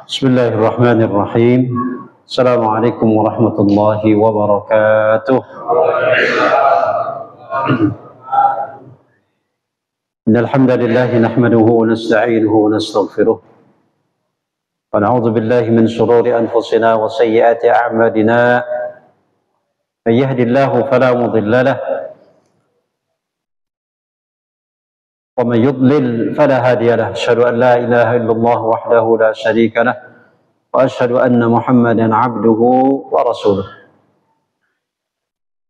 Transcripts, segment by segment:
بسم الله الرحمن الرحيم. السلام عليكم ورحمة الله وبركاته. إن الحمد لله نحمده ونستعينه ونستغفره ونعوذ بالله من شرور أنفسنا وسيئات أعمالنا. من يهد الله فلا مضل له ومن يضلل فلا هادي له. أشهد أن لا إله إلا الله وحده لا شريك له وأشهد أن محمدا عبده ورسوله.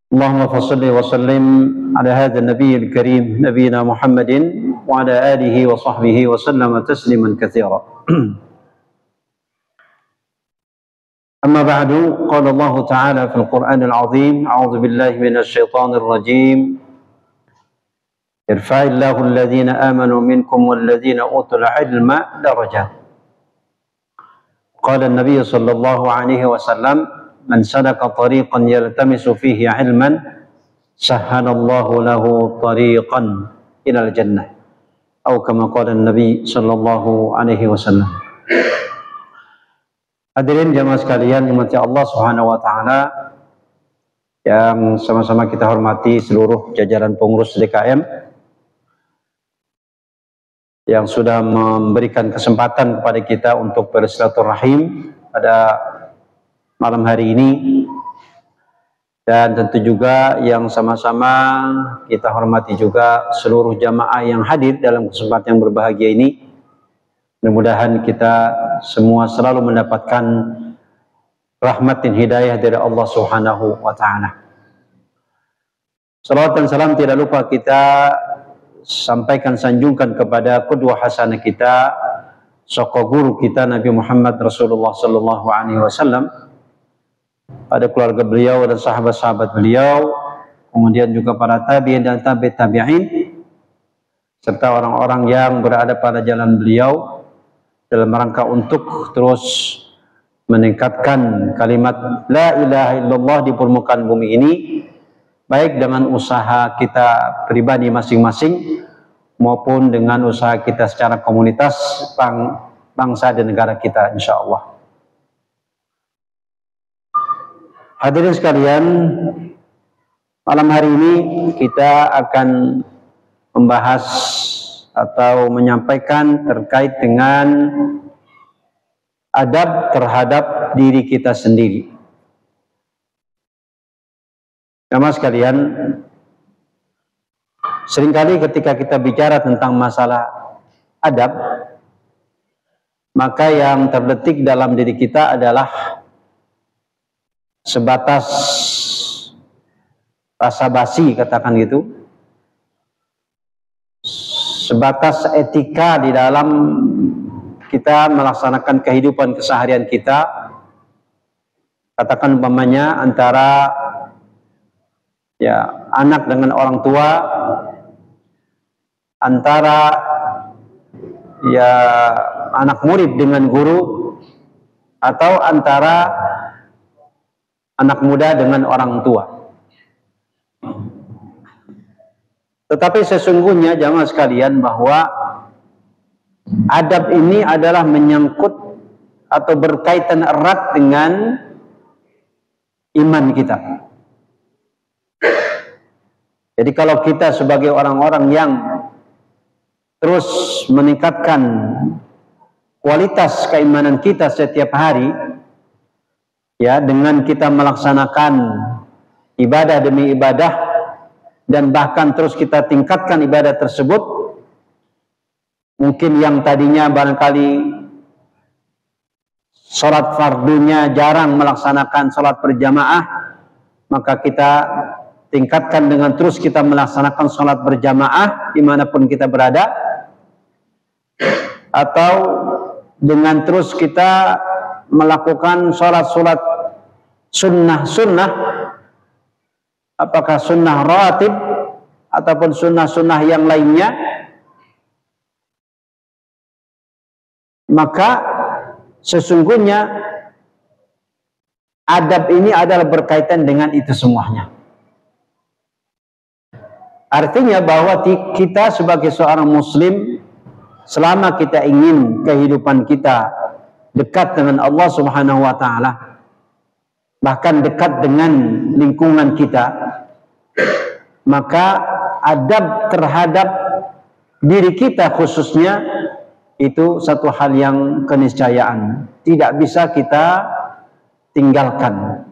اللهم صل وسلم على هذا النبي الكريم نبينا محمد وعلى آله وصحبه وسلم تسليما كثيرا. أما بعد، قال الله تعالى في القرآن العظيم: أعوذ بالله من الشيطان الرجيم. يرفع الله الذين آمنوا منكم والذين أوتوا العلم درجات. قال النبي صلى الله عليه وسلم: من سلك طريقا يلتمس فيه علما سهل الله له طريقا إلى الجنة، أو كما قال النبي صلى الله عليه وسلم. Hadirin jamaah sekalian, dimati Allah Subhanahu wa taala, yang sama-sama kita hormati seluruh jajaran pengurus DKM yang sudah memberikan kesempatan kepada kita untuk bersilaturahim pada malam hari ini, dan tentu juga yang sama-sama kita hormati juga seluruh jamaah yang hadir dalam kesempatan yang berbahagia ini. Mudah-mudahan kita semua selalu mendapatkan rahmat dan hidayah dari Allah Subhanahu wa taala. Salawat dan salam tidak lupa kita sampaikan, sanjungkan kepada qudwah hasanah kita, soko guru kita Nabi Muhammad Rasulullah sallallahu alaihi wasallam, pada keluarga beliau dan sahabat-sahabat beliau, kemudian juga para tabi'in dan tabi'in, serta orang-orang yang berada pada jalan beliau dalam rangka untuk terus meningkatkan kalimat la ilaha illallah di permukaan bumi ini, baik dengan usaha kita pribadi masing-masing maupun dengan usaha kita secara komunitas, bangsa dan negara kita, insya Allah. Hadirin sekalian, malam hari ini kita akan membahas atau menyampaikan terkait dengan adab terhadap diri kita sendiri. Jamaah sekalian, seringkali ketika kita bicara tentang masalah adab, maka yang terdetik dalam diri kita adalah sebatas rasa basi, katakan gitu, sebatas etika di dalam kita melaksanakan kehidupan keseharian kita. Katakan umpamanya antara anak dengan orang tua, antara anak murid dengan guru, atau antara anak muda dengan orang tua. Tetapi sesungguhnya jamaah sekalian, bahwa adab ini adalah menyangkut atau berkaitan erat dengan iman kita. Jadi kalau kita sebagai orang-orang yang terus meningkatkan kualitas keimanan kita setiap hari, dengan kita melaksanakan ibadah demi ibadah, dan bahkan terus kita tingkatkan ibadah tersebut, mungkin yang tadinya barangkali sholat fardunya jarang melaksanakan sholat berjamaah, maka kita tingkatkan dengan terus kita melaksanakan sholat berjamaah dimanapun kita berada, atau dengan terus kita melakukan sholat-sholat sunnah-sunnah, apakah sunnah rawatib ataupun sunnah-sunnah yang lainnya, maka sesungguhnya adab ini adalah berkaitan dengan itu semuanya. Artinya bahwa kita sebagai seorang muslim, selama kita ingin kehidupan kita dekat dengan Allah Subhanahu wa taala, bahkan dekat dengan lingkungan kita, maka adab terhadap diri kita khususnya itu satu hal yang keniscayaan, tidak bisa kita tinggalkan.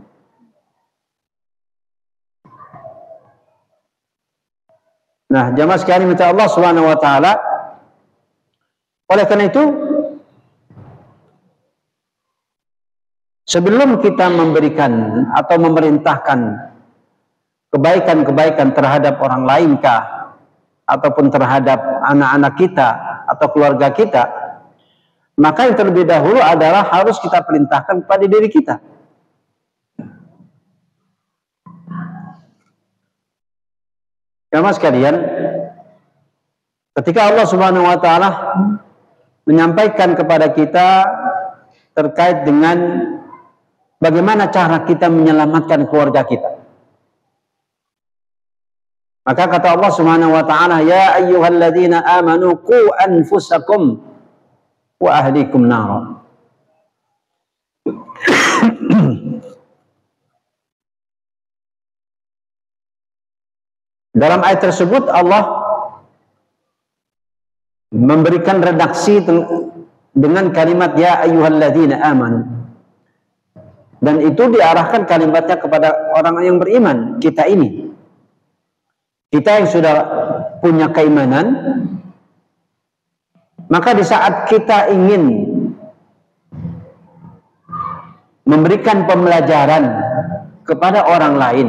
Nah, jamaah sekalian minta Allah Subhanahu wa taala, oleh karena itu sebelum kita memberikan atau memerintahkan kebaikan-kebaikan terhadap orang lain kah, ataupun terhadap anak-anak kita atau keluarga kita, maka yang terlebih dahulu adalah harus kita perintahkan kepada diri kita. Jamaah sekalian, ketika Allah Subhanahu wa taala menyampaikan kepada kita terkait dengan bagaimana cara kita menyelamatkan keluarga kita, maka kata Allah Subhanahu wa taala, ya ayyuhalladzina amanu qu anfusakum wa ahlikum nar. Dalam ayat tersebut Allah memberikan redaksi dengan kalimat ya ayyuhalladzina amanu, dan itu diarahkan kalimatnya kepada orang yang beriman, kita ini. Kita yang sudah punya keimanan, maka di saat kita ingin memberikan pembelajaran kepada orang lain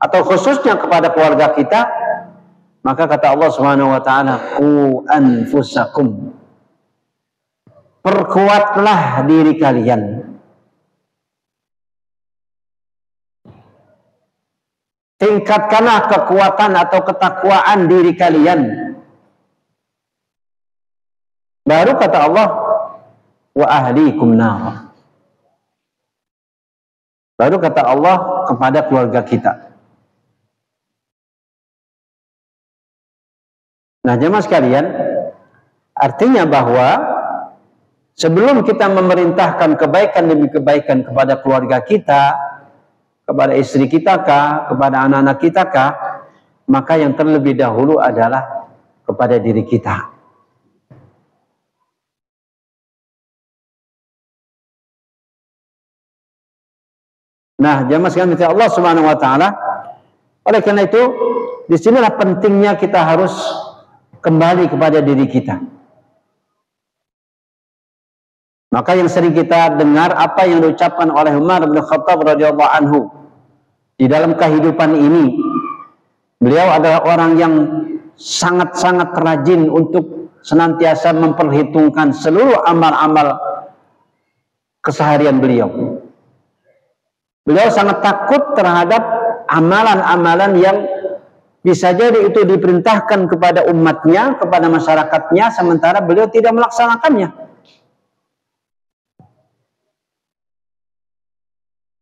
atau khususnya kepada keluarga kita, maka kata Allah Subhanahu wa taala, qu anfusakum, perkuatlah diri kalian. Tingkatkanlah kekuatan atau ketakwaan diri kalian. Baru kata Allah, wa ahlikum nar. Baru kata Allah kepada keluarga kita. Nah, jemaah sekalian, artinya bahwa sebelum kita memerintahkan kebaikan demi kebaikan kepada keluarga kita, kepada istri kita kah, kepada anak-anak kita kah, maka yang terlebih dahulu adalah kepada diri kita. Nah, jamaah sekalian Allah Subhanahu wa taala, oleh karena itu disinilah pentingnya kita harus kembali kepada diri kita. Maka yang sering kita dengar apa yang diucapkan oleh Umar bin Khattab radhiyallahu anhu di dalam kehidupan ini, beliau adalah orang yang sangat-sangat rajin untuk senantiasa memperhitungkan seluruh amal-amal keseharian beliau. Beliau sangat takut terhadap amalan-amalan yang bisa jadi itu diperintahkan kepada umatnya, kepada masyarakatnya, sementara beliau tidak melaksanakannya.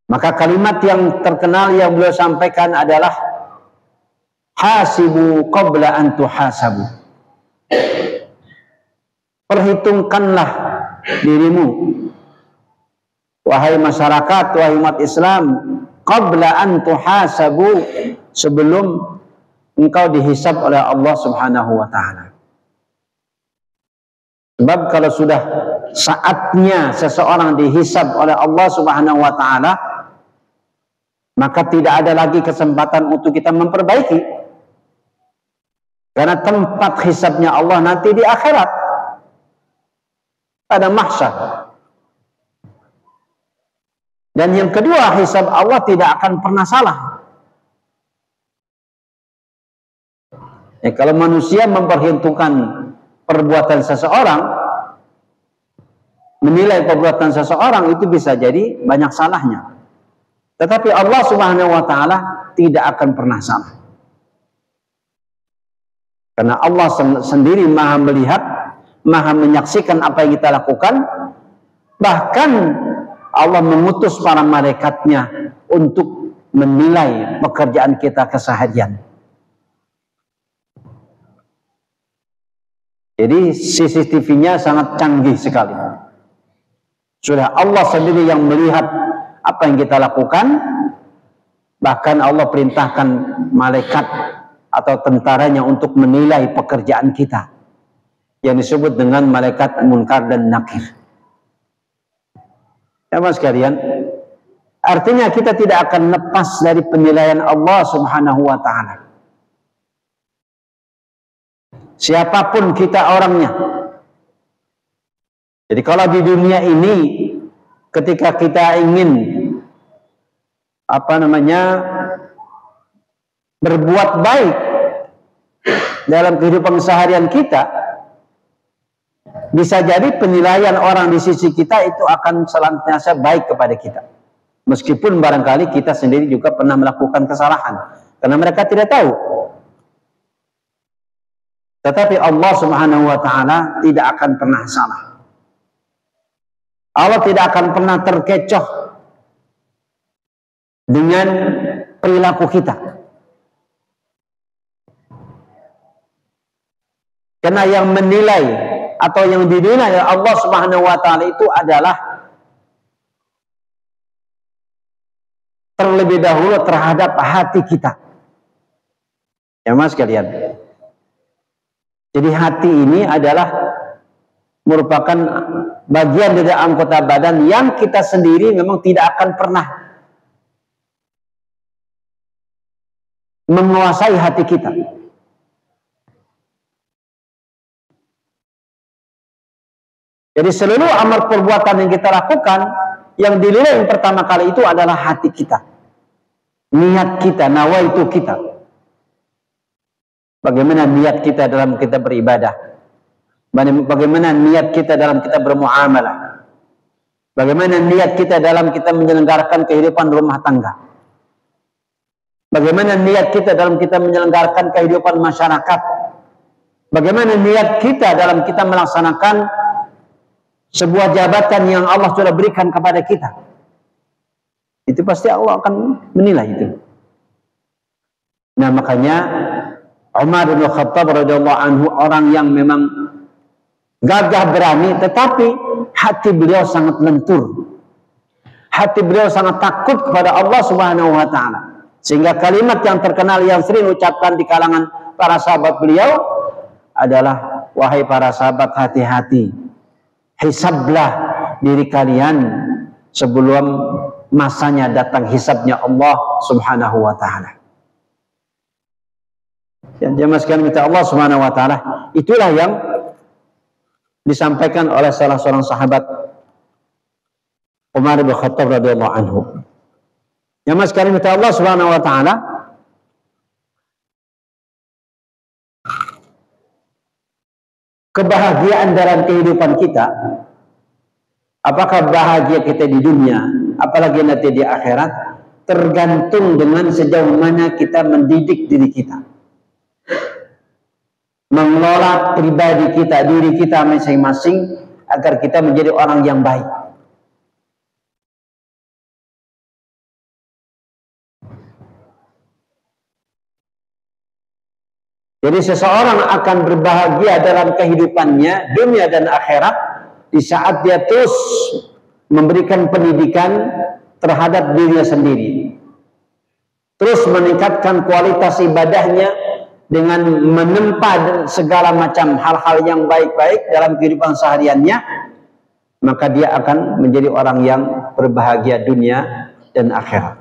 Maka kalimat yang terkenal yang beliau sampaikan adalah hasibu qabla an tuhasabu. Perhitungkanlah dirimu, wahai masyarakat, wahai umat Islam, qabla an tuhasabu, sebelum engkau dihisab oleh Allah Subhanahu wa taala. Sebab kalau sudah saatnya seseorang dihisab oleh Allah Subhanahu wa taala, maka tidak ada lagi kesempatan untuk kita memperbaiki. Karena tempat hisabnya Allah nanti di akhirat, pada mahsyar. Dan yang kedua, hisab Allah tidak akan pernah salah. Kalau manusia memperhitungkan perbuatan seseorang, menilai perbuatan seseorang, itu bisa jadi banyak salahnya. Tetapi Allah Subhanahu wa taala tidak akan pernah salah. Karena Allah sendiri Maha melihat, Maha menyaksikan apa yang kita lakukan. Bahkan Allah mengutus para malaikatnya untuk menilai pekerjaan kita keseharian. Jadi CCTV-nya sangat canggih sekali. Sudah Allah sendiri yang melihat apa yang kita lakukan. Bahkan Allah perintahkan malaikat atau tentaranya untuk menilai pekerjaan kita, yang disebut dengan malaikat munkar dan nakir. Ya mas sekalian, artinya kita tidak akan lepas dari penilaian Allah Subhanahu wa ta'ala. Siapapun kita orangnya. Jadi kalau di dunia ini ketika kita ingin berbuat baik dalam kehidupan seharian kita, bisa jadi penilaian orang di sisi kita itu akan senantiasa baik kepada kita. Meskipun barangkali kita sendiri juga pernah melakukan kesalahan karena mereka tidak tahu. Tetapi Allah Subhanahu wa ta'ala tidak akan pernah salah. Allah tidak akan pernah terkecoh dengan perilaku kita. Karena yang menilai atau yang dinilai oleh Allah Subhanahu wa ta'ala itu adalah terlebih dahulu terhadap hati kita. Ya mas sekalian. Jadi hati ini adalah merupakan bagian dari anggota badan yang kita sendiri memang tidak akan pernah menguasai hati kita. Jadi seluruh amal perbuatan yang kita lakukan, yang dinilai yang pertama kali itu adalah hati kita, niat kita, nawaitu kita. Bagaimana niat kita dalam kita beribadah, bagaimana niat kita dalam kita bermuamalah, bagaimana niat kita dalam kita menyelenggarakan kehidupan rumah tangga, bagaimana niat kita dalam kita menyelenggarakan kehidupan masyarakat, bagaimana niat kita dalam kita melaksanakan sebuah jabatan yang Allah sudah berikan kepada kita. Itu pasti Allah akan menilai itu. Nah makanya Umar bin Khattab radhiyallahu anhu orang yang memang gagah berani, tetapi hati beliau sangat lentur. Hati beliau sangat takut kepada Allah Subhanahu wa ta'ala. Sehingga kalimat yang terkenal yang sering ucapkan di kalangan para sahabat beliau adalah, wahai para sahabat, hati-hati. Hisablah diri kalian sebelum masanya datang hisabnya Allah Subhanahu wa ta'ala. Yang jemaah sekalian kita Allah Subhanahu wa ta'ala, itulah yang disampaikan oleh salah seorang sahabat Umar bin Khattab radhiyallahu anhu. Jemaah sekalian kita Allah Subhanahu wa ta'ala, kebahagiaan dalam kehidupan kita, apakah bahagia kita di dunia, apalagi nanti di akhirat, tergantung dengan sejauh mana kita mendidik diri kita, mengelola pribadi kita, diri kita masing-masing, agar kita menjadi orang yang baik. Jadi seseorang akan berbahagia dalam kehidupannya, dunia dan akhirat, di saat dia terus memberikan pendidikan terhadap dirinya sendiri, terus meningkatkan kualitas ibadahnya dengan menempa segala macam hal-hal yang baik-baik dalam kehidupan sehariannya, maka dia akan menjadi orang yang berbahagia dunia dan akhirat.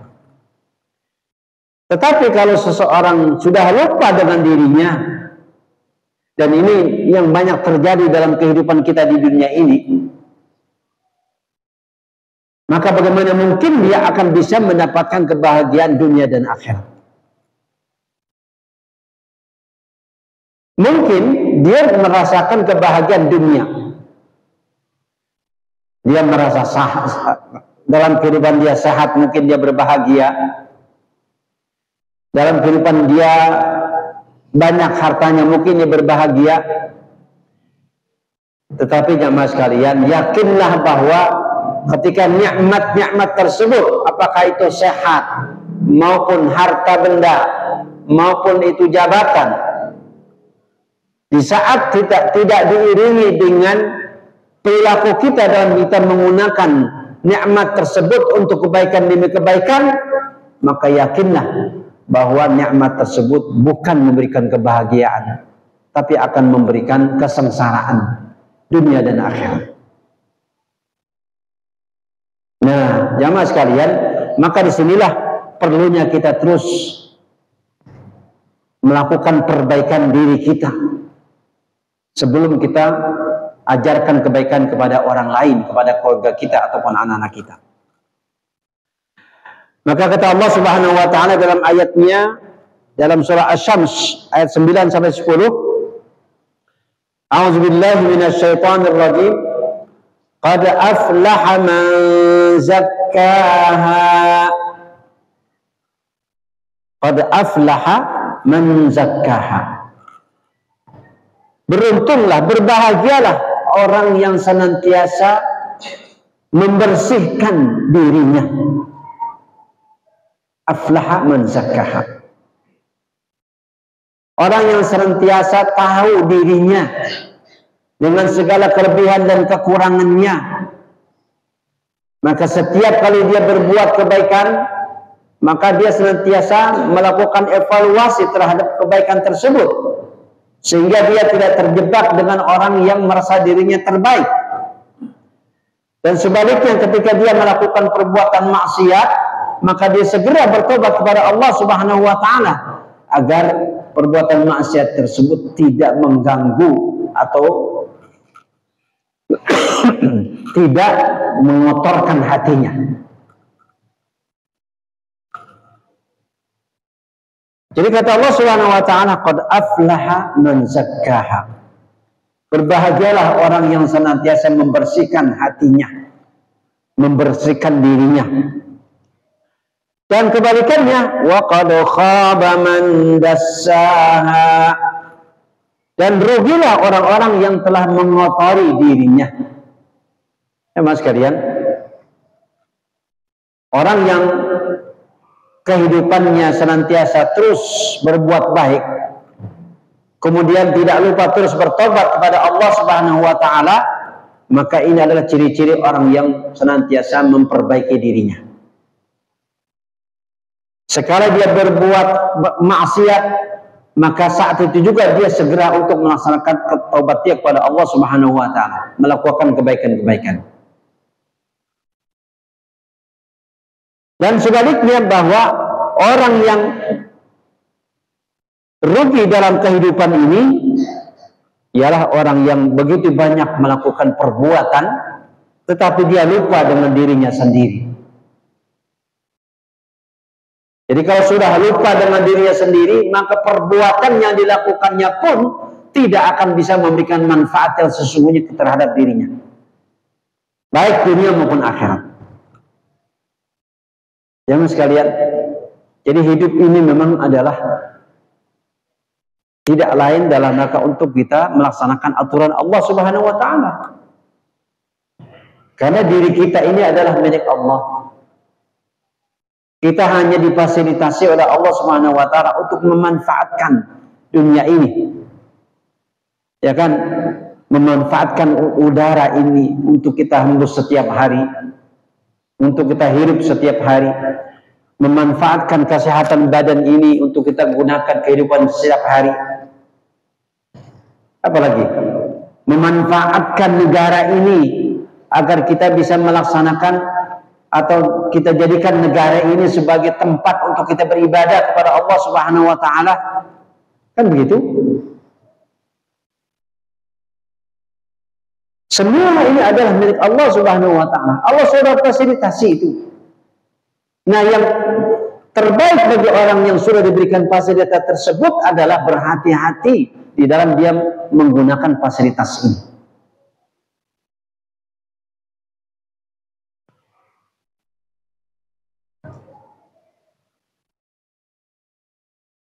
Tetapi kalau seseorang sudah lupa dengan dirinya, dan ini yang banyak terjadi dalam kehidupan kita di dunia ini, maka bagaimana mungkin dia akan bisa mendapatkan kebahagiaan dunia dan akhirat? Mungkin dia merasakan kebahagiaan dunia, dia merasa dalam kehidupan dia sehat, mungkin dia berbahagia. Dalam kehidupan dia banyak hartanya, mungkin dia berbahagia. Tetapi jamaah sekalian, yakinlah bahwa ketika nikmat-nikmat tersebut, apakah itu sehat maupun harta benda maupun itu jabatan, di saat tidak diiringi dengan perilaku kita dalam kita menggunakan nikmat tersebut untuk kebaikan demi kebaikan, maka yakinlah bahwa nikmat tersebut bukan memberikan kebahagiaan, tapi akan memberikan kesengsaraan dunia dan akhirat. Nah, jamaah sekalian, maka disinilah perlunya kita terus melakukan perbaikan diri kita sebelum kita ajarkan kebaikan kepada orang lain, kepada keluarga kita ataupun anak-anak kita. Maka kata Allah Subhanahu wa taala dalam ayatnya dalam surah Asy-Syams ayat 9 sampai 10, A'udzubillahi minasyaitonir rajim. Qad aflaha man zakkaha. Qad aflaha man zakkaha. Beruntunglah, berbahagialah orang yang senantiasa membersihkan dirinya. Aflaha man zakkaha. Orang yang senantiasa tahu dirinya dengan segala kelebihan dan kekurangannya, maka setiap kali dia berbuat kebaikan, maka dia senantiasa melakukan evaluasi terhadap kebaikan tersebut, sehingga dia tidak terjebak dengan orang yang merasa dirinya terbaik. Dan sebaliknya, ketika dia melakukan perbuatan maksiat, maka dia segera bertobat kepada Allah Subhanahu wa taala agar perbuatan maksiat tersebut tidak mengganggu atau tidak mengotorkan hatinya. Jadi kata Allah Subhanahu wa taala, qad aflaha man zakkaha. Berbahagialah orang yang senantiasa membersihkan hatinya, membersihkan dirinya. Dan kebalikannya, wa qad khaba man dassaha. Dan rugilah orang-orang yang telah mengotori dirinya. Ya mas kalian, orang yang kehidupannya senantiasa terus berbuat baik, kemudian tidak lupa terus bertobat kepada Allah Subhanahu wa taala, maka ini adalah ciri-ciri orang yang senantiasa memperbaiki dirinya. Sekali dia berbuat maksiat, maka saat itu juga dia segera untuk melaksanakan taubatnya kepada Allah Subhanahu wa taala, melakukan kebaikan-kebaikan. Dan sebaliknya, bahwa orang yang rugi dalam kehidupan ini ialah orang yang begitu banyak melakukan perbuatan, tetapi dia lupa dengan dirinya sendiri. Jadi kalau sudah lupa dengan dirinya sendiri, maka perbuatan yang dilakukannya pun tidak akan bisa memberikan manfaat yang sesungguhnya terhadap dirinya, baik dunia maupun akhirat. Jangan sekalian, jadi hidup ini memang adalah tidak lain dalam rangka untuk kita melaksanakan aturan Allah Subhanahu wa taala. Karena diri kita ini adalah milik Allah. Kita hanya difasilitasi oleh Allah Subhanahu wa taala untuk memanfaatkan dunia ini. Ya kan? Memanfaatkan udara ini untuk kita hembus setiap hari, untuk kita hidup setiap hari, memanfaatkan kesehatan badan ini untuk kita gunakan kehidupan setiap hari. Apalagi memanfaatkan negara ini agar kita bisa melaksanakan atau kita jadikan negara ini sebagai tempat untuk kita beribadah kepada Allah Subhanahu wa taala. Kan begitu? Semua ini adalah milik Allah Subhanahu wa taala. Allah sudah fasilitasi itu. Nah, yang terbaik bagi orang yang sudah diberikan fasilitas tersebut adalah berhati-hati di dalam dia menggunakan fasilitas ini.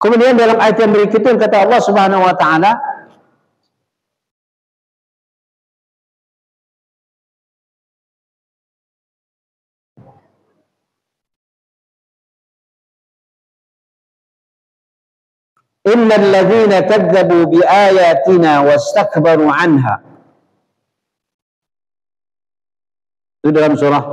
Kemudian dalam ayat yang berikutnya kata Allah Subhanahu wa taala, innal ladzina kadzdzabu biayatina wastakbaru anha Itu dalam surah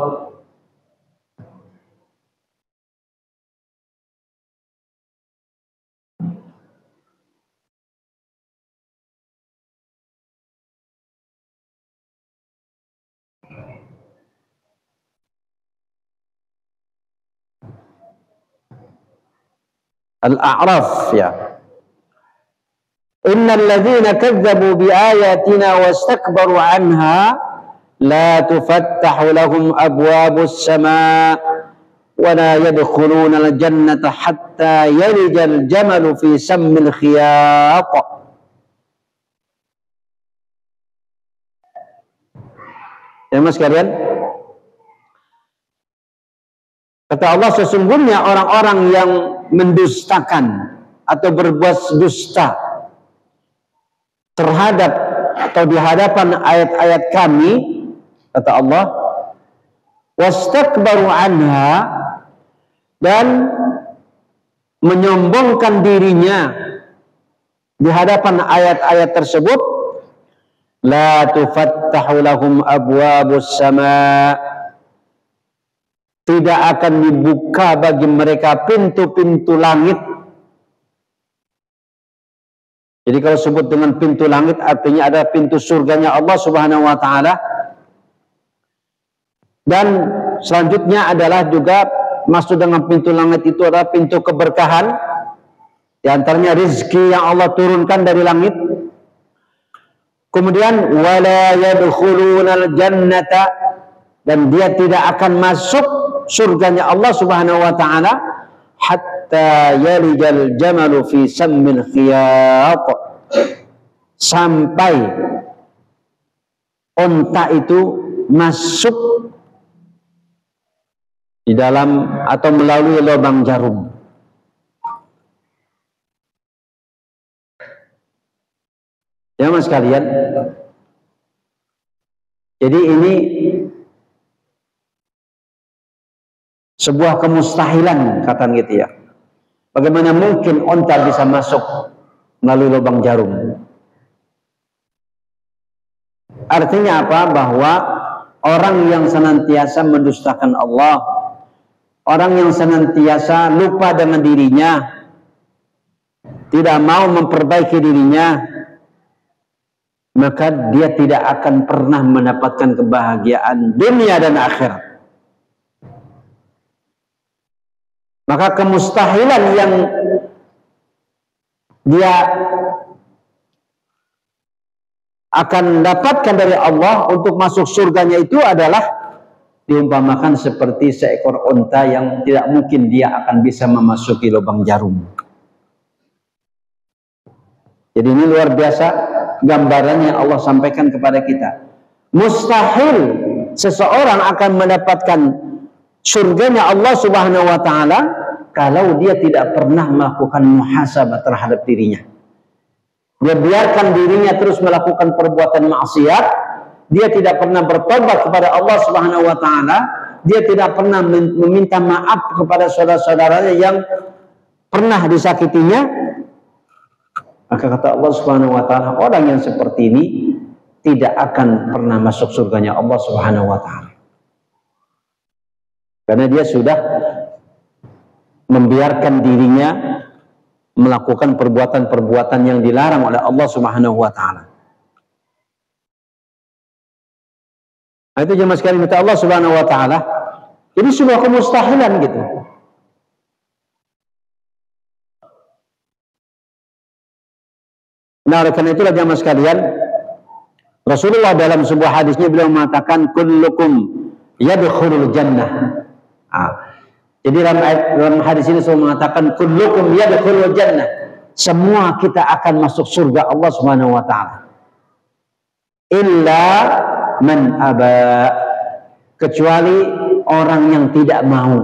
Al-A'raf ya. Innal ladzina kadzdzabu biayatina wastakbaru anha la tufattahu lahum abwabus samaa wa la yadkhuluna al-jannata hatta yalijal jamalu fi sammil khiyat. Ya mas sekalian, kata Allah, sesungguhnya orang-orang yang mendustakan atau berbuat dusta terhadap atau di hadapan ayat-ayat kami, kata Allah, wastakbaru anha, dan menyombongkan dirinya di hadapan ayat-ayat tersebut, la tufattahu lahum abwabus sama, tidak akan dibuka bagi mereka pintu-pintu langit. Jadi kalau sebut dengan pintu langit artinya ada pintu surganya Allah Subhanahu wa taala. Dan selanjutnya adalah juga masuk dengan pintu langit itu adalah pintu keberkahan. Di antaranya rezeki yang Allah turunkan dari langit. Kemudian wala yadkhulunal jannata, dan dia tidak akan masuk surganya Allah Subhanahu wa taala hatta yalijal jamalu fi sammil khiyat, sampai unta itu masuk di dalam atau melalui lubang jarum. Ya mas sekalian, jadi ini sebuah kemustahilan, kata gitu ya. Bagaimana mungkin unta bisa masuk melalui lubang jarum? Artinya apa? Bahwa orang yang senantiasa mendustakan Allah, orang yang senantiasa lupa dengan dirinya, tidak mau memperbaiki dirinya, maka dia tidak akan pernah mendapatkan kebahagiaan dunia dan akhirat. Maka kemustahilan yang dia akan dapatkan dari Allah untuk masuk surganya itu adalah diumpamakan seperti seekor unta yang tidak mungkin dia akan bisa memasuki lubang jarum. Jadi ini luar biasa gambaran yang Allah sampaikan kepada kita. Mustahil seseorang akan mendapatkan surganya Allah Subhanahu wa taala kalau dia tidak pernah melakukan muhasabah terhadap dirinya. Dia biarkan dirinya terus melakukan perbuatan maksiat, dia tidak pernah bertobat kepada Allah Subhanahu wa taala, dia tidak pernah meminta maaf kepada saudara-saudaranya yang pernah disakitinya. Maka kata Allah Subhanahu wa taala, orang yang seperti ini tidak akan pernah masuk surganya Allah Subhanahu wa taala. Karena dia sudah membiarkan dirinya melakukan perbuatan-perbuatan yang dilarang oleh Allah Subhanahu wa taala. Nah, itu jemaah sekalian, kata Allah Subhanahu wa taala, ini sebuah kemustahilan gitu. Nah, oleh karena itulah jemaah sekalian, Rasulullah dalam sebuah hadisnya beliau mengatakan kullukum yadkhulul jannah. Jadi dalam hadis ini Rasulullah mengatakan kullukum yadkhulul jannah. Semua kita akan masuk surga Allah Subhanahu wa taala. Illa man aba, kecuali orang yang tidak mau.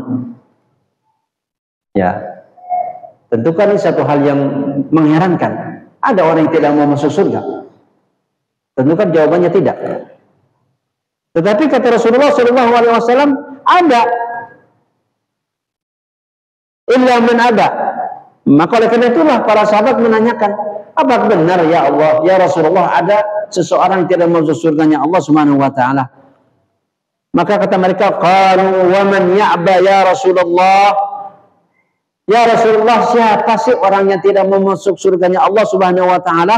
Ya. Tentu kan ini satu hal yang mengherankan. Ada orang yang tidak mau masuk surga? Tentu kan jawabannya tidak. Tetapi kata Rasulullah SAW, ada. Illa man aba. Maka oleh karena itulah para sahabat menanyakan, apa benar ya Allah, ya Rasulullah, ada seseorang yang tidak masuk surganya Allah Subhanahu wa taala? Maka kata mereka, qalu wa man ya'ba ya Rasulullah? Ya Rasulullah, siapa sih orang yang tidak mau masuk surganya Allah Subhanahu wa taala?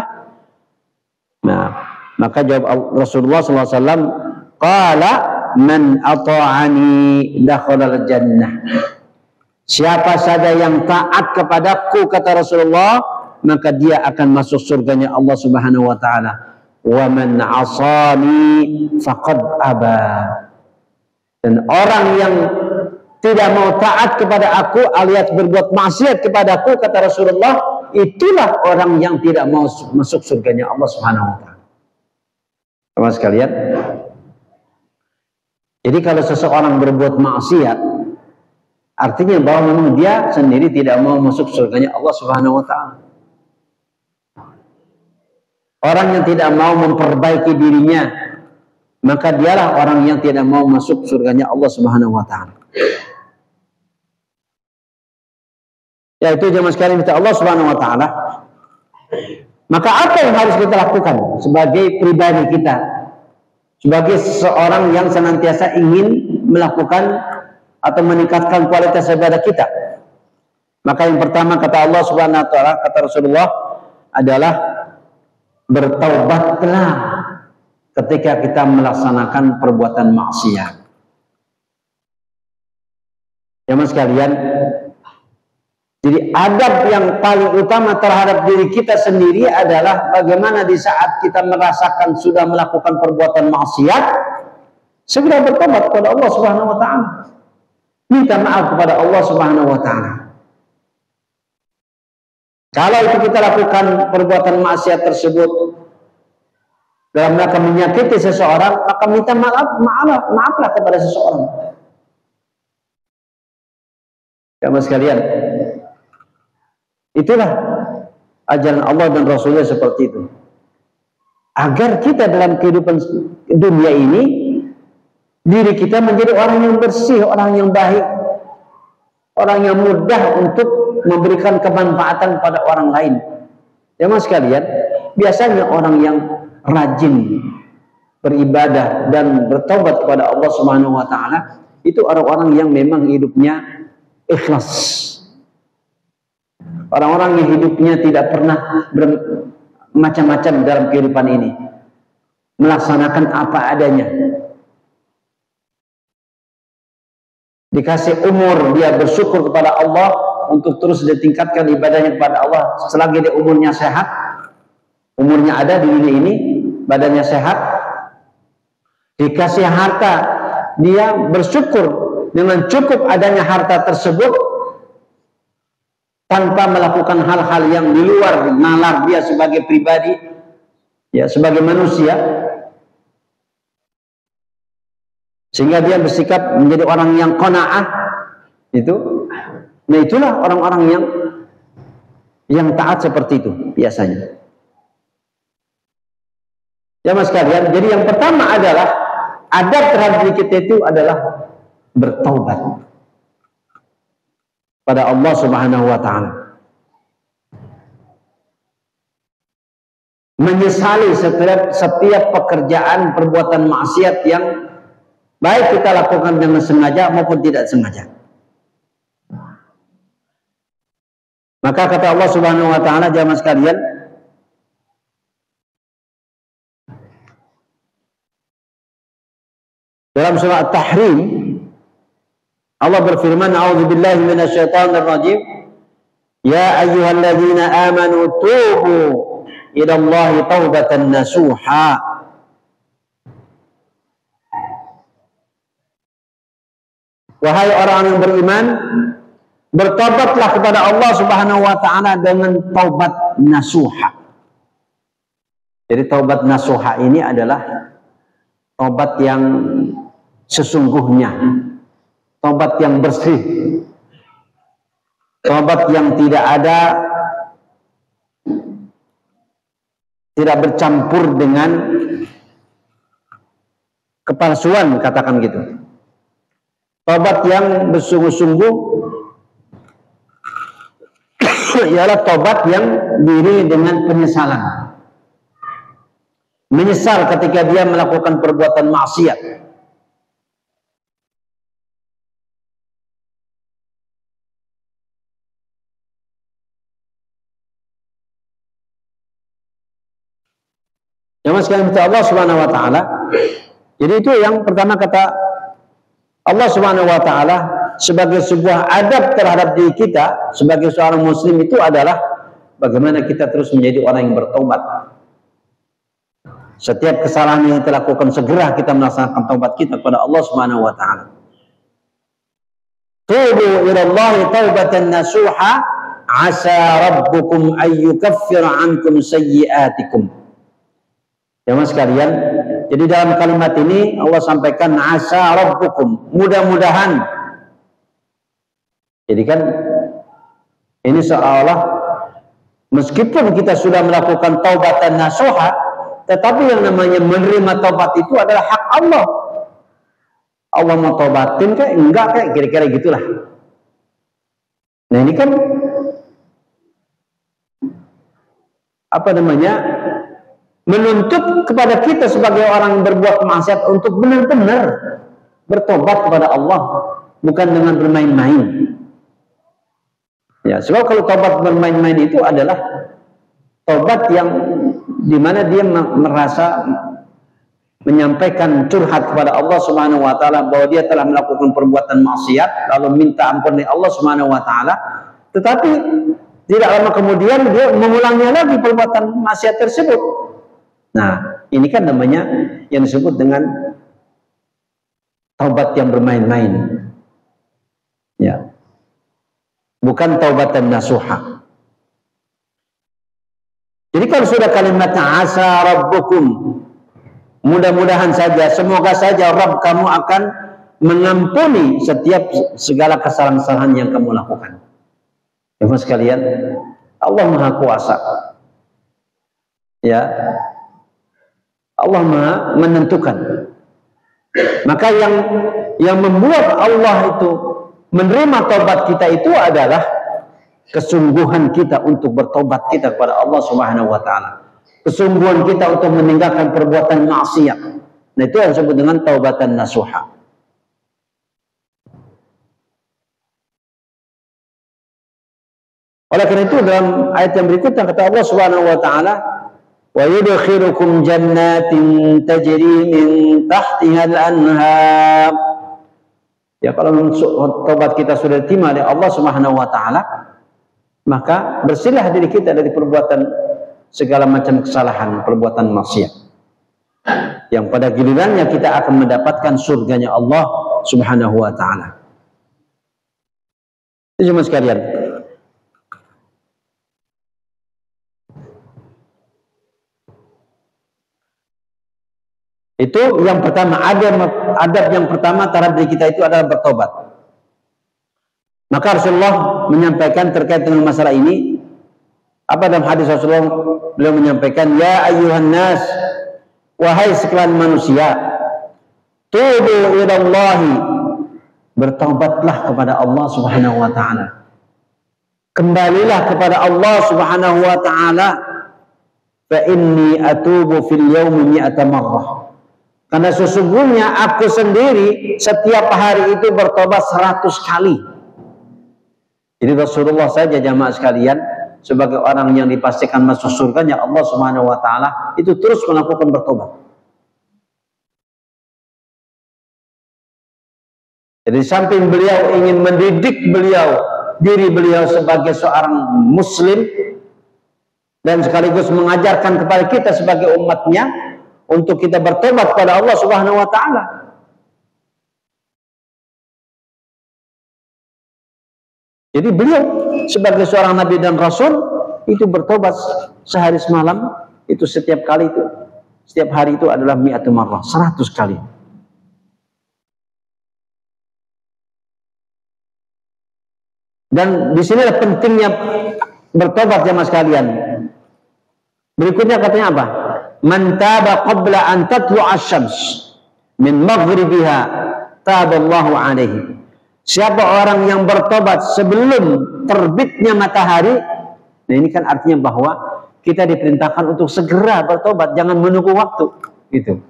Nah, maka jawab Rasulullah SAW, qala man ata'ani dakhala al-jannah. Siapa saja yang taat kepadaku, kata Rasulullah, maka dia akan masuk surganya Allah Subhanahu wa taala. Wa man 'asani faqad aba. Dan orang yang tidak mau taat kepada aku alias berbuat maksiat kepadaku, kata Rasulullah, itulah orang yang tidak mau masuk surganya Allah Subhanahu wa taala. Teman sekalian, jadi kalau seseorang berbuat maksiat, artinya bahwa memang dia sendiri tidak mau masuk surganya Allah Subhanahu wa taala. Orang yang tidak mau memperbaiki dirinya, maka dialah orang yang tidak mau masuk surganya Allah Subhanahu wa taala. Yaitu jemaah sekalian kita Allah Subhanahu wa taala. Maka apa yang harus kita lakukan sebagai pribadi kita, sebagai seorang yang senantiasa ingin melakukan atau meningkatkan kualitas ibadah kita? Maka yang pertama kata Allah Subhanahu wa taala, kata Rasulullah, adalah bertaubatlah ketika kita melaksanakan perbuatan maksiat. Jemaah sekalian, jadi adab yang paling utama terhadap diri kita sendiri adalah bagaimana di saat kita merasakan sudah melakukan perbuatan maksiat, segera bertobat kepada Allah Subhanahu wa taala. Minta maaf kepada Allah Subhanahu wa taala. Kalau itu kita lakukan perbuatan maksiat tersebut dalam rangka menyakiti seseorang, maka minta maaflah kepada seseorang. Jemaah sekalian, itulah ajaran Allah dan Rasulnya seperti itu. Agar kita dalam kehidupan dunia ini, diri kita menjadi orang yang bersih, orang yang baik, orang yang mudah untuk memberikan kemanfaatan pada orang lain. Jemaah sekalian, biasanya orang yang rajin beribadah dan bertobat kepada Allah Subhanahu wa taala itu orang-orang yang memang hidupnya ikhlas. Orang-orang yang hidupnya tidak pernah bermacam-macam dalam kehidupan ini, melaksanakan apa adanya. Dikasih umur, dia bersyukur kepada Allah untuk terus ditingkatkan ibadahnya kepada Allah selagi dia umurnya sehat, umurnya ada di dunia ini, badannya sehat. Dikasih harta, dia bersyukur dengan cukup adanya harta tersebut tanpa melakukan hal-hal yang di luar nalar dia sebagai pribadi, ya, sebagai manusia, sehingga dia bersikap menjadi orang yang qanaah. Itu, nah itulah orang-orang yang taat seperti itu biasanya. Jemaah sekalian, jadi yang pertama adalah adab terhadap diri kita itu adalah bertaubat pada Allah Subhanahu wa taala. Menyesali setiap pekerjaan perbuatan maksiat yang baik kita lakukan dengan sengaja maupun tidak sengaja. Maka kata Allah Subhanahu wa taala, jemaah sekalian, dalam surah At-Tahrim, Allah berfirman, a'udzubillahi minasyaitonir rajim, ya ayyuhalladzina amanu tubu ilallahi taubatan nasuha. Wahai orang yang beriman, bertobatlah kepada Allah Subhanahu wa taala dengan taubat nasuha. Jadi taubat nasuha ini adalah taubat yang sesungguhnya, taubat yang bersih, taubat yang tidak bercampur dengan kepalsuan, katakan gitu. Taubat yang bersungguh-sungguh ialah taubat yang diiringi dengan penyesalan. Menyesal ketika dia melakukan perbuatan maksiat. Jamaah sekalian Allah Subhanahu wa taala. Jadi itu yang pertama kata Allah Subhanahu wa taala sebagai sebuah adab terhadap diri kita sebagai seorang muslim itu adalah bagaimana kita terus menjadi orang yang bertobat. Setiap kesalahan yang kita lakukan segera kita melaksanakan taubat kita kepada Allah Subhanahu wa taala. Tubu ila Allah taubatan nasuha asa rabbukum ayyukaffira ankum sayyi'atikum. Jemaah sekalian, jadi dalam kalimat ini Allah sampaikan asa rabbukum, mudah-mudahan. Jadi kan ini seolah meskipun kita sudah melakukan taubatan nasuha, tetapi yang namanya menerima taubat itu adalah hak Allah. Allah mau taubatin kayak enggak kayak kira-kira gitulah. Nah ini kan apa namanya menuntut kepada kita sebagai orang yang berbuat maksiat untuk benar-benar bertobat kepada Allah, bukan dengan bermain-main. Ya, sebab kalau taubat bermain-main itu adalah taubat yang dimana dia merasa menyampaikan curhat kepada Allah Subhanahu wa taala bahwa dia telah melakukan perbuatan maksiat lalu minta ampun dari Allah Subhanahu wa taala, tetapi tidak lama kemudian dia mengulangnya lagi perbuatan maksiat tersebut. Nah, ini kan namanya yang disebut dengan taubat yang bermain-main. Ya. Bukan taubatan nasuha. Jadi kalau sudah kalimatnya asa rabbukum, mudah-mudahan saja, semoga saja Rabb kamu akan mengampuni setiap segala kesalahan-kesalahan yang kamu lakukan. Jemaah sekalian, Allah Maha Kuasa. Ya. Allah Maha menentukan. Maka yang membuat Allah itu menerima taubat kita itu adalah kesungguhan kita untuk bertobat kita kepada Allah Subhanahu wa taala. Kesungguhan kita untuk meninggalkan perbuatan maksiat. Nah, itu yang disebut dengan taubatan nasuha. Oleh karena itu dalam ayat yang berikutnya kata Allah Subhanahu wa taala, wa yudkhilukum jannatin tajri min tahtiha al-anhar. Ya, kalau taubat kita sudah diterima oleh Allah Subhanahu wa taala, maka bersihlah diri kita dari perbuatan segala macam kesalahan, perbuatan maksiat. Yang pada gilirannya kita akan mendapatkan surganya Allah Subhanahu wa taala. Itu cuma sekalian. Itu yang pertama, adab yang pertama terhadap diri kita itu adalah bertobat. Maka Rasulullah menyampaikan terkait dengan masalah ini, apa dalam hadis Rasulullah, beliau menyampaikan, ya ayyuhan nas, wahai sekalian manusia, tubu ilallahi, bertobatlah kepada Allah Subhanahu wa taala. Kembalilah kepada Allah Subhanahu wa taala. Fa inni atubu fil yaumi mi'ata marrah. Karena sesungguhnya aku sendiri setiap hari itu bertobat 100 kali. Jadi Rasulullah saja jamaah sekalian sebagai orang yang dipastikan masuk surganya Allah Subhanahu wa taala itu terus melakukan bertobat. Jadi samping beliau ingin mendidik diri beliau sebagai seorang muslim dan sekaligus mengajarkan kepada kita sebagai umatnya untuk kita bertobat kepada Allah Subhanahu wa taala. Jadi beliau sebagai seorang nabi dan rasul itu bertobat sehari semalam, itu setiap kali itu, setiap hari itu adalah mi'atu marrah, 100 kali. Dan di sini pentingnya bertobat jemaah sekalian. Berikutnya katanya apa? Man taba qabla an tatlu'a asy-syams min maghribiha taballahu alaihi. Siapa orang yang bertobat sebelum terbitnya matahari? Nah, ini kan artinya bahwa kita diperintahkan untuk segera bertobat, jangan menunggu waktu. Gitu.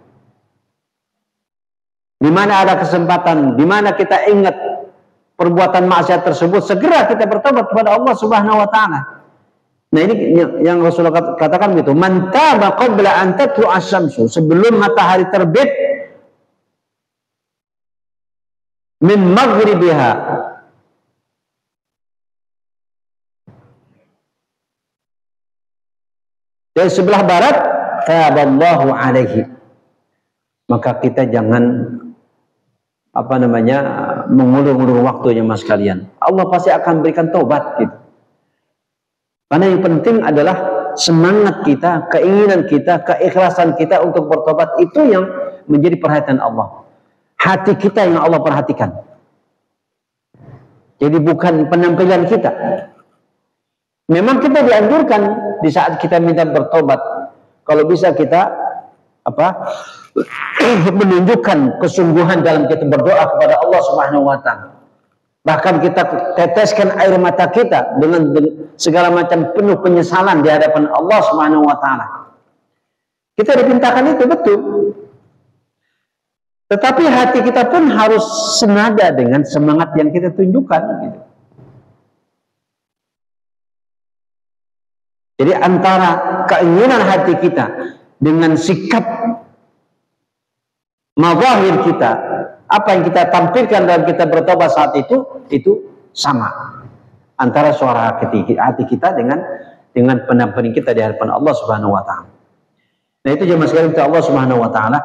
Di mana ada kesempatan, di mana kita ingat perbuatan maksiat tersebut, segera kita bertobat kepada Allah Subhanahu wa taala. Nah ini yang Rasulullah katakan begitu. Man taba qabla an tatlu'a asy-syamsu, sebelum matahari terbit, min maghribiha, dari sebelah barat, taballahu alaihi, maka kita jangan mengulur-ulur waktunya mas kalian. Allah pasti akan berikan taubat gitu. Karena yang penting adalah semangat kita, keinginan kita, keikhlasan kita untuk bertobat, itu yang menjadi perhatian Allah. Hati kita yang Allah perhatikan. Jadi bukan penampilan kita. Memang kita dianjurkan di saat kita minta bertobat, kalau bisa kita menunjukkan kesungguhan dalam kita berdoa kepada Allah Subhanahu wa taala. Bahkan kita teteskan air mata kita dengan segala macam penuh penyesalan di hadapan Allah Subhanahu wa taala. Kita dipintakan itu, betul. Tetapi hati kita pun harus senada dengan semangat yang kita tunjukkan gitu. Jadi antara keinginan hati kita dengan sikap mazahir kita, apa yang kita tampilkan dalam kita bertobat saat itu sama antara suara hati kita dengan penampilan kita di hadapan Allah Subhanahu wa taala. Nah, itu jemaah sekalian kita Allah Subhanahu wa taala.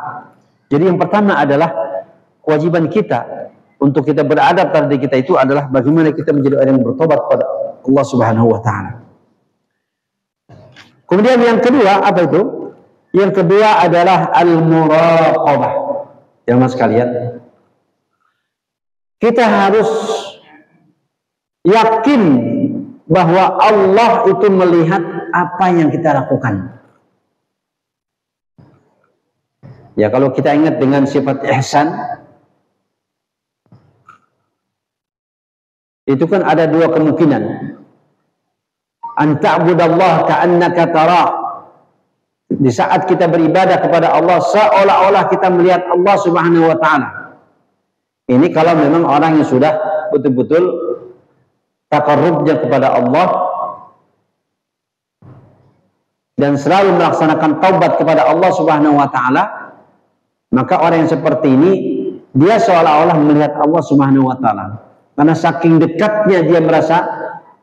Jadi yang pertama adalah kewajiban kita untuk kita beradab terhadap kita itu adalah bagaimana kita menjadi orang yang bertobat kepada Allah Subhanahu wa taala. Kemudian yang kedua apa itu? Yang kedua adalah al-muraqabah. Jemaah sekalian, kita harus yakin bahwa Allah itu melihat apa yang kita lakukan. Ya, kalau kita ingat dengan sifat ihsan, itu kan ada dua kemungkinan. An ta'budallaha ka'annaka tarah. Di saat kita beribadah kepada Allah seolah-olah kita melihat Allah Subhanahu wa taala. Ini kalau memang orang yang sudah betul-betul taqarrubnya kepada Allah dan selalu melaksanakan taubat kepada Allah Subhanahu wa taala, maka orang yang seperti ini dia seolah-olah melihat Allah Subhanahu wa taala. Karena saking dekatnya dia merasa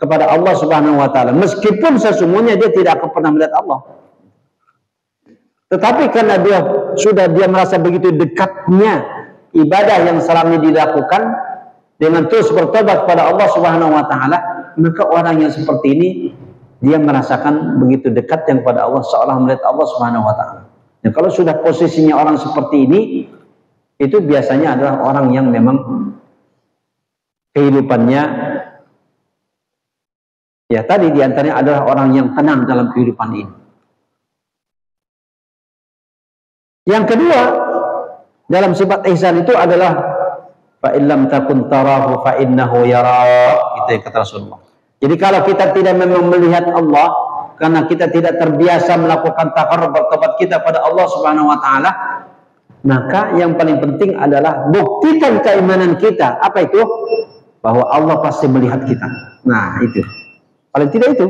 kepada Allah Subhanahu wa taala, meskipun sesungguhnya dia tidak akan pernah melihat Allah. Tetapi karena dia merasa begitu dekatnya ibadah yang selama ini dilakukan dengan terus bertobat kepada Allah Subhanahu wa taala, maka orang yang seperti ini dia merasakan begitu dekat yang kepada Allah seolah melihat Allah Subhanahu wa taala. Nah, kalau sudah posisinya orang seperti ini, itu biasanya adalah orang yang memang kehidupannya ya tadi diantaranya adalah orang yang tenang dalam kehidupan ini. Yang kedua dalam sifat ihsan itu adalah fa illam takun tarahu fa innahu yara, itu yang kata Rasulullah. Jadi kalau kita tidak memang melihat Allah karena kita tidak terbiasa melakukan taqarrub bertobat kita pada Allah Subhanahu wa taala, maka yang paling penting adalah buktikan keimanan kita. Apa itu? Bahwa Allah pasti melihat kita. Nah, itu. Paling tidak itu.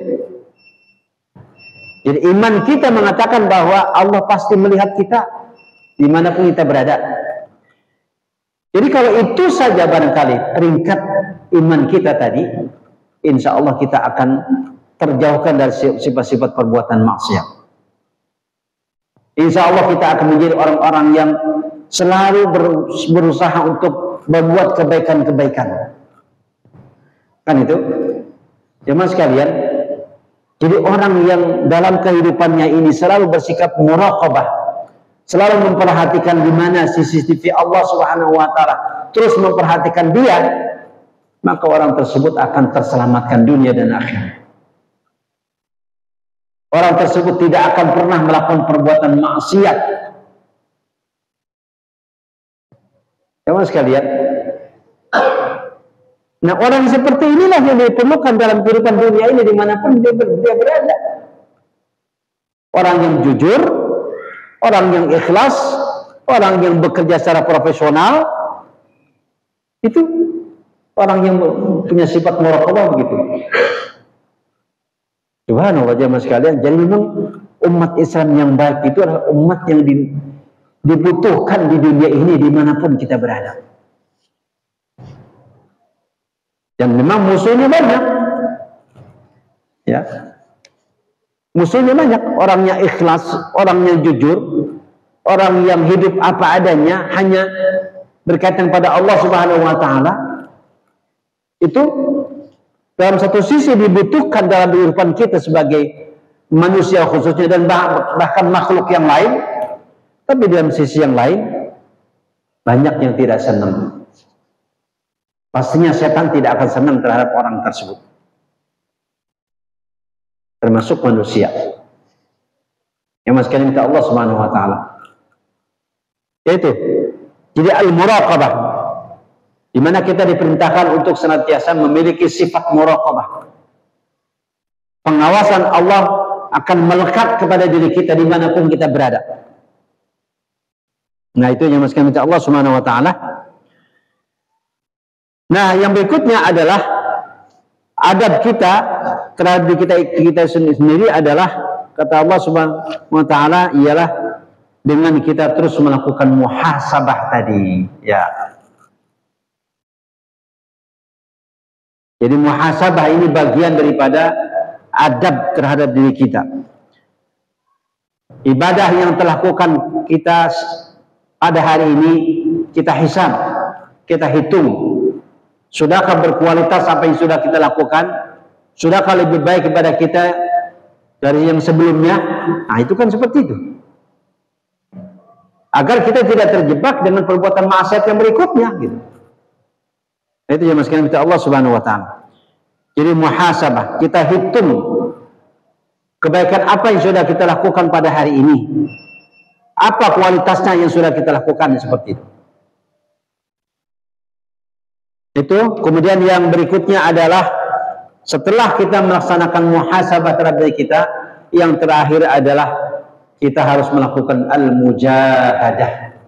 Jadi iman kita mengatakan bahwa Allah pasti melihat kita dimanapun kita berada. Jadi kalau itu saja barangkali peringkat iman kita tadi, insya Allah kita akan terjauhkan dari sifat-sifat perbuatan maksiat. Insya Allah kita akan menjadi orang-orang yang selalu berusaha untuk membuat kebaikan-kebaikan. Kan itu? Jemaah sekalian, jadi orang yang dalam kehidupannya ini selalu bersikap muraqabah, selalu memperhatikan di mana CCTV Allah Subhanahu wa taala, terus memperhatikan dia, maka orang tersebut akan terselamatkan dunia dan akhirat. Orang tersebut tidak akan pernah melakukan perbuatan maksiat. Jemaah sekalian, nah orang seperti inilah yang diperlukan dalam kehidupan dunia ini dimanapun dia berada. Orang yang jujur, orang yang ikhlas, orang yang bekerja secara profesional, itu orang yang punya sifat muraqabah begitu. Subhanallah jemaah sekalian, jadi memang umat Islam yang baik itu adalah umat yang dibutuhkan di dunia ini dimanapun kita berada. Dan memang musuhnya banyak, ya. Musuhnya banyak, orang yang ikhlas, orang yang jujur, orang yang hidup apa adanya, hanya berkaitan pada Allah Subhanahu wa Ta'ala. Itu dalam satu sisi dibutuhkan dalam kehidupan kita sebagai manusia khususnya, dan bahkan makhluk yang lain. Tapi dalam sisi yang lain banyak yang tidak senang. Pastinya setan tidak akan senang terhadap orang tersebut, termasuk manusia. Yang sekalian minta Allah Subhanahu wa Ta'ala, yaitu jadi al-muraqabah, di mana kita diperintahkan untuk senantiasa memiliki sifat muraqabah. Pengawasan Allah akan melekat kepada diri kita dimanapun kita berada. Nah, itu yang sekalian minta Allah Subhanahu wa Ta'ala. Nah, yang berikutnya adalah adab kita terhadap kita sendiri adalah, kata Allah Subhanahu wa Ta'ala, ialah dengan kita terus melakukan muhasabah tadi, ya. Jadi muhasabah ini bagian daripada adab terhadap diri kita. Ibadah yang telah lakukan kita pada hari ini kita hisab, kita hitung. Sudahkah berkualitas apa yang sudah kita lakukan? Sudahkah lebih baik kepada kita dari yang sebelumnya? Nah, itu kan seperti itu. Agar kita tidak terjebak dengan perbuatan maksiat yang berikutnya, gitu. Nah, itu yang sekalian minta Allah Subhanahu wa Ta'ala. Jadi muhasabah, kita hitung kebaikan apa yang sudah kita lakukan pada hari ini. Apa kualitasnya yang sudah kita lakukan, seperti itu. Itu kemudian yang berikutnya adalah setelah kita melaksanakan muhasabah terhadap diri kita, yang terakhir adalah kita harus melakukan al-mujahadah,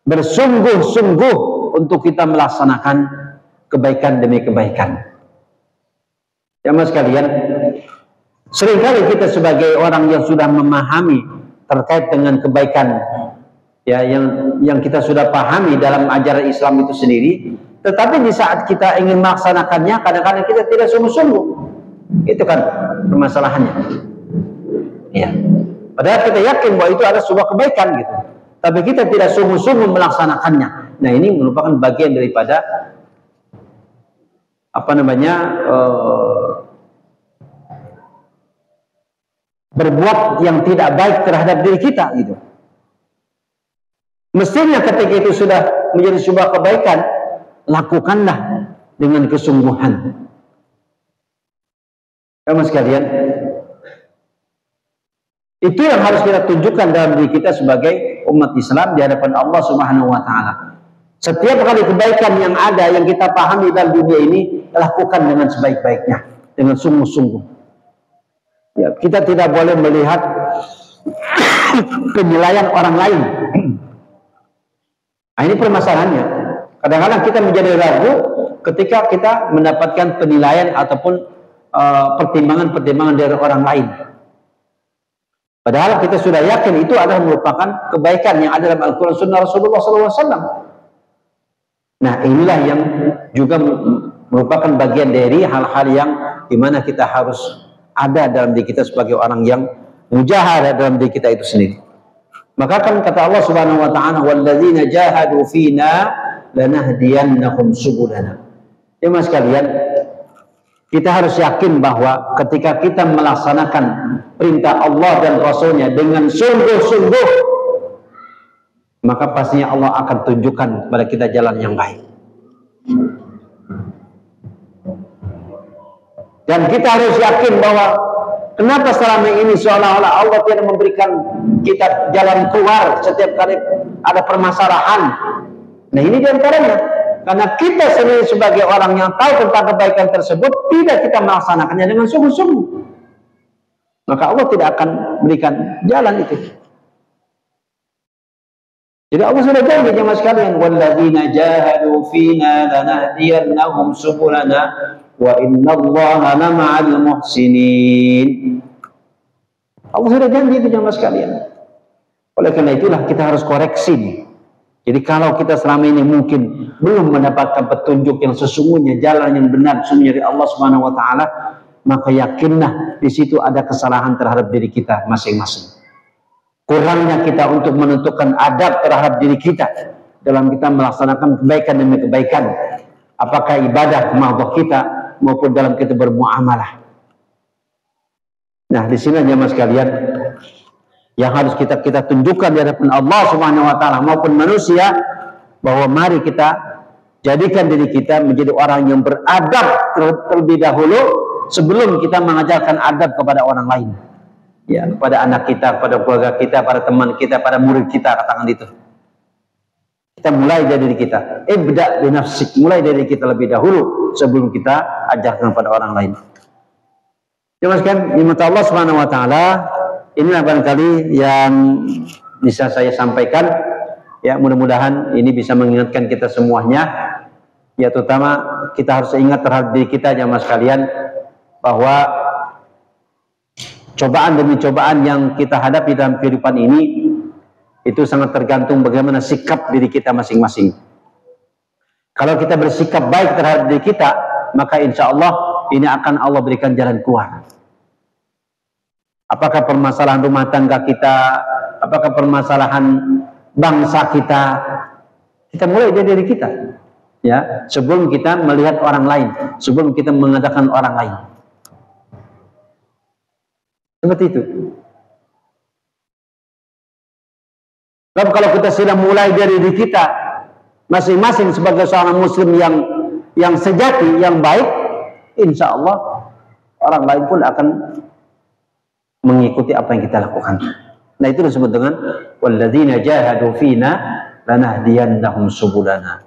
bersungguh-sungguh untuk kita melaksanakan kebaikan demi kebaikan. Jamaah sekalian, seringkali kita sebagai orang yang sudah memahami terkait dengan kebaikan, ya, yang kita sudah pahami dalam ajaran Islam itu sendiri, tetapi di saat kita ingin melaksanakannya, kadang-kadang kita tidak sungguh-sungguh. Itu kan permasalahannya. Ya. Padahal kita yakin bahwa itu adalah sebuah kebaikan, gitu. Tapi kita tidak sungguh-sungguh melaksanakannya. Nah, ini merupakan bagian daripada berbuat yang tidak baik terhadap diri kita, gitu. Mestinya ketika itu sudah menjadi sebuah kebaikan, lakukanlah dengan kesungguhan. Kamu sekalian, itu yang harus kita tunjukkan dalam diri kita sebagai umat Islam di hadapan Allah Subhanahu wa Ta'ala. Setiap kali kebaikan yang ada, yang kita pahami dalam dunia ini, lakukan dengan sebaik-baiknya, dengan sungguh-sungguh. Ya, kita tidak boleh melihat penilaian orang lain. Nah, ini permasalahannya. Kadang-kadang kita menjadi ragu ketika kita mendapatkan penilaian ataupun pertimbangan-pertimbangan dari orang lain. Padahal kita sudah yakin itu adalah merupakan kebaikan yang ada dalam Al-Quran Sunnah Rasulullah SAW. Nah, inilah yang juga merupakan bagian dari hal-hal yang dimana kita harus ada dalam diri kita sebagai orang yang mujahadah dalam diri kita itu sendiri. Maka kan kata Allah Subhanahu wa Ta'ala, walladzina jahadu fina lanahdiyannahum subulana. Ya mas kalian, kita harus yakin bahwa ketika kita melaksanakan perintah Allah dan Rasulnya dengan sungguh-sungguh, maka pastinya Allah akan tunjukkan kepada kita jalan yang baik. Dan kita harus yakin bahwa kenapa selama ini seolah-olah Allah tidak memberikan kita jalan keluar setiap kali ada permasalahan. Nah, ini diantaranya karena kita sendiri sebagai orang yang tahu tentang kebaikan tersebut tidak kita melaksanakannya dengan sungguh-sungguh, maka Allah tidak akan berikan jalan itu. Jadi Allah sudah janji jemaah sekalian, walladzina jahadu fina lanahdiyannahum subulana wa innallaha lama'al muhsinin. Allah sudah janji itu jamaah sekalian. Oleh karena itulah kita harus koreksi nih. Jadi kalau kita selama ini mungkin belum mendapatkan petunjuk yang sesungguhnya, jalan yang benar sesungguhnya dari Allah Subhanahu wa taala, maka yakinlah di situ ada kesalahan terhadap diri kita masing-masing. Kurangnya kita untuk menentukan adab terhadap diri kita dalam kita melaksanakan kebaikan demi kebaikan, apakah ibadah mahdoh kita maupun dalam kita bermuamalah. Nah, di sini jemaah sekalian yang harus kita tunjukkan di hadapan Allah Subhanahu wa taala maupun manusia, bahwa mari kita jadikan diri kita menjadi orang yang beradab terlebih dahulu sebelum kita mengajarkan adab kepada orang lain. Ya, kepada anak kita, kepada keluarga kita, pada teman kita, pada murid kita, katakan itu. Kita mulai dari diri kita. Ibda' bi nafsik, mulai dari kita lebih dahulu sebelum kita ajarkan kepada orang lain. Jemaah sekalian, nikmat Allah Subhanahu wa taala, inilah barangkali yang bisa saya sampaikan. Ya, mudah-mudahan ini bisa mengingatkan kita semuanya. Ya, terutama kita harus ingat terhadap diri kita jemaah sekalian, bahwa cobaan demi cobaan yang kita hadapi dalam kehidupan ini itu sangat tergantung bagaimana sikap diri kita masing-masing. Kalau kita bersikap baik terhadap diri kita, maka insya Allah ini akan Allah berikan jalan keluar. Apakah permasalahan rumah tangga kita, apakah permasalahan bangsa kita, kita mulai dari diri kita. Ya, sebelum kita melihat orang lain, sebelum kita mengatakan orang lain. Seperti itu. Sebab kalau kita sudah mulai dari diri kita masing-masing sebagai seorang muslim yang sejati, yang baik, insya Allah orang lain pun akan mengikuti apa yang kita lakukan. Nah, itu disebut dengan walladzina jahadu fina lanahdiyannahum subulana.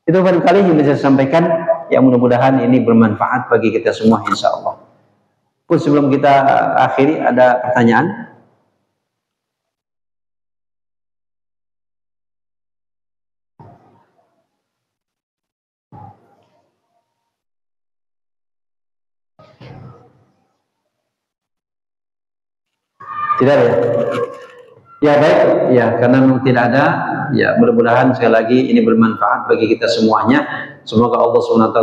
Itu barangkali yang bisa saya sampaikan, yang mudah-mudahan ini bermanfaat bagi kita semua insya Allah. Pun sebelum kita akhiri, ada pertanyaan? Tidak ada ya? Ya baik, ya karena memang tidak ada, ya mudah-mudahan sekali lagi ini bermanfaat bagi kita semuanya. Semoga Allah SWT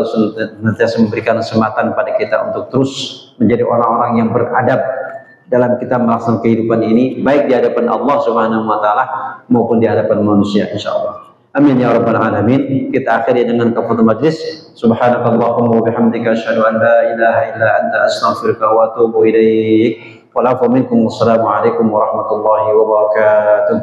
senantiasa memberikan kesempatan pada kita untuk terus menjadi orang-orang yang beradab dalam kita melaksanakan kehidupan ini, baik di hadapan Allah Subhanahu wa taala maupun di hadapan manusia insyaallah. Amin ya rabbal alamin. Kita akhiri dengan kafaratul majlis. Subhanakallahumma wa bihamdika asyhadu an la ilaha illa anta astaghfiruka wa atubu ilaik. Wassalamualaikum warahmatullahi wabarakatuh.